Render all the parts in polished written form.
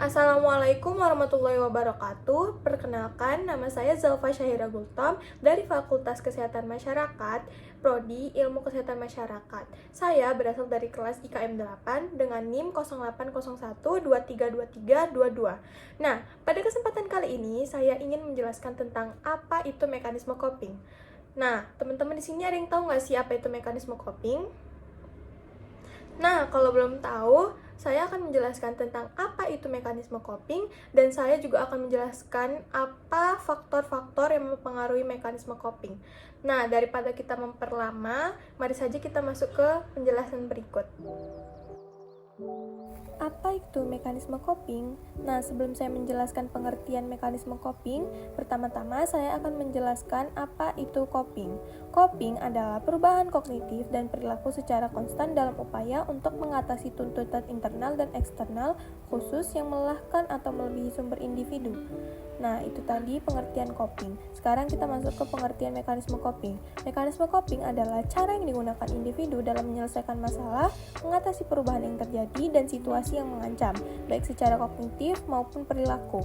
Assalamualaikum warahmatullahi wabarakatuh. Perkenalkan, nama saya Zalfa Syahira Gultom dari Fakultas Kesehatan Masyarakat, Prodi Ilmu Kesehatan Masyarakat. Saya berasal dari kelas IKM 8 dengan NIM 0801232322. Nah, pada kesempatan kali ini saya ingin menjelaskan tentang apa itu mekanisme coping. Nah, teman-teman di sini ada yang tahu nggak sih apa itu mekanisme coping? Nah, kalau belum tahu, saya akan menjelaskan tentang apa itu mekanisme coping, dan saya juga akan menjelaskan apa faktor-faktor yang mempengaruhi mekanisme coping. Nah, daripada kita memperlama, mari saja kita masuk ke penjelasan berikut. Apa itu mekanisme coping? Nah, sebelum saya menjelaskan pengertian mekanisme coping, pertama-tama saya akan menjelaskan apa itu coping. Coping adalah perubahan kognitif dan perilaku secara konstan dalam upaya untuk mengatasi tuntutan internal dan eksternal khusus yang melelahkan atau melebihi sumber individu. Nah, itu tadi pengertian coping. Sekarang kita masuk ke pengertian mekanisme coping. Mekanisme coping adalah cara yang digunakan individu dalam menyelesaikan masalah, mengatasi perubahan yang terjadi, dan situasi yang mengancam, baik secara kognitif maupun perilaku.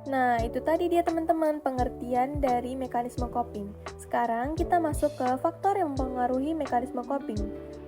Nah, itu tadi dia teman-teman pengertian dari mekanisme coping. Sekarang kita masuk ke faktor yang mempengaruhi mekanisme coping.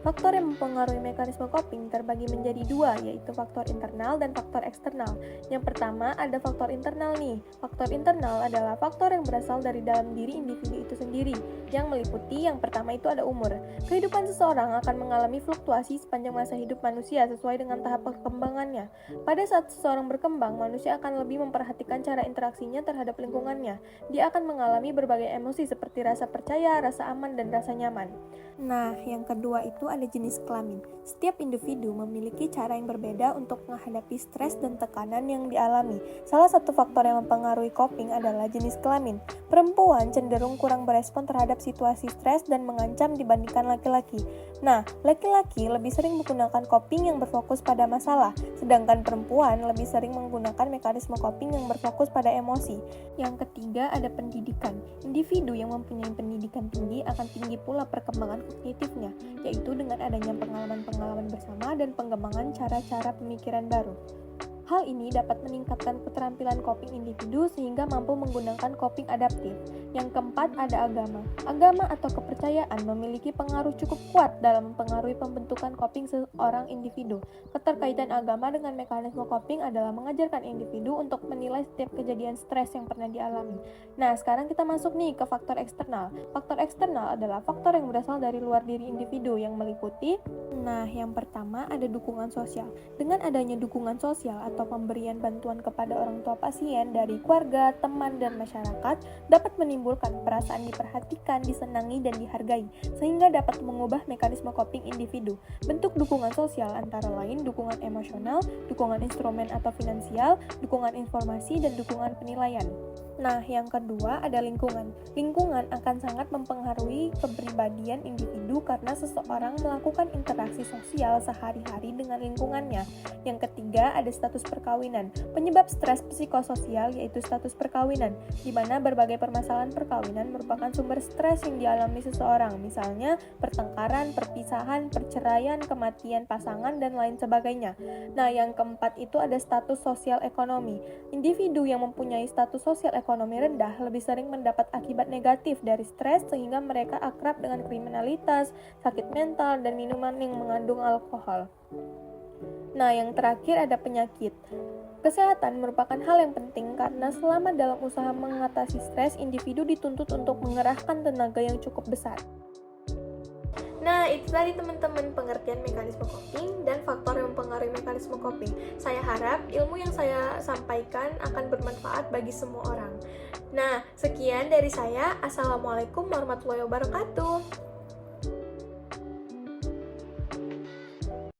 Faktor yang mempengaruhi mekanisme coping terbagi menjadi dua, yaitu faktor internal dan faktor eksternal. Yang pertama ada faktor internal nih. Faktor internal adalah faktor yang berasal dari dalam diri individu itu sendiri, yang meliputi yang pertama itu ada umur. Kehidupan seseorang akan mengalami fluktuasi sepanjang masa hidup manusia sesuai dengan tahap perkembangannya. Pada saat seseorang berkembang, manusia akan lebih memperhatikan cara interaksinya terhadap lingkungannya. Dia akan mengalami berbagai emosi seperti rasa percaya, rasa aman, dan rasa nyaman. Nah, yang kedua itu ada jenis kelamin. Setiap individu memiliki cara yang berbeda untuk menghadapi stres dan tekanan yang dialami. Salah satu faktor yang mempengaruhi coping adalah jenis kelamin. Perempuan cenderung kurang berespon terhadap situasi stres dan mengancam dibandingkan laki-laki. Nah, laki-laki lebih sering menggunakan coping yang berfokus pada masalah, sedangkan perempuan lebih sering menggunakan mekanisme coping yang berfokus pada emosi. Yang ketiga ada pendidikan. Individu yang mempunyai pendidikan tinggi akan tinggi pula perkembangan kognitifnya, yaitu dengan adanya pengalaman-pengalaman bersama dan pengembangan cara-cara pemikiran baru. Hal ini dapat meningkatkan keterampilan coping individu sehingga mampu menggunakan coping adaptif. Yang keempat ada agama. Agama atau kepercayaan memiliki pengaruh cukup kuat dalam mempengaruhi pembentukan coping seorang individu. Keterkaitan agama dengan mekanisme coping adalah mengajarkan individu untuk menilai setiap kejadian stres yang pernah dialami. Nah, sekarang kita masuk nih ke faktor eksternal. Faktor eksternal adalah faktor yang berasal dari luar diri individu yang meliputi, yang pertama ada dukungan sosial. Dengan adanya dukungan sosial atau pemberian bantuan kepada orang tua pasien dari keluarga, teman, dan masyarakat dapat menimbulkan perasaan diperhatikan, disenangi, dan dihargai, sehingga dapat mengubah mekanisme coping individu. Bentuk dukungan sosial antara lain dukungan emosional, dukungan instrumen atau finansial, dukungan informasi, dan dukungan penilaian. Nah, yang kedua ada lingkungan. Lingkungan akan sangat mempengaruhi kepribadian individu karena seseorang melakukan interaksi sosial sehari-hari dengan lingkungannya. Yang ketiga ada status perkawinan. Penyebab stres psikososial yaitu status perkawinan, di mana berbagai permasalahan perkawinan merupakan sumber stres yang dialami seseorang, misalnya pertengkaran, perpisahan, perceraian, kematian pasangan, dan lain sebagainya. Nah, yang keempat itu ada status sosial ekonomi. Individu yang mempunyai status sosial ekonomi rendah lebih sering mendapat akibat negatif dari stres sehingga mereka akrab dengan kriminalitas, sakit mental, dan minuman yang mengandung alkohol. Nah, yang terakhir ada penyakit. Kesehatan merupakan hal yang penting karena selama dalam usaha mengatasi stres, individu dituntut untuk mengerahkan tenaga yang cukup besar. Nah, itu tadi teman-teman pengertian mekanisme coping dan faktor yang mempengaruhi mekanisme coping. Saya harap ilmu yang saya sampaikan akan bermanfaat bagi semua orang. Nah, sekian dari saya. Assalamualaikum warahmatullahi wabarakatuh.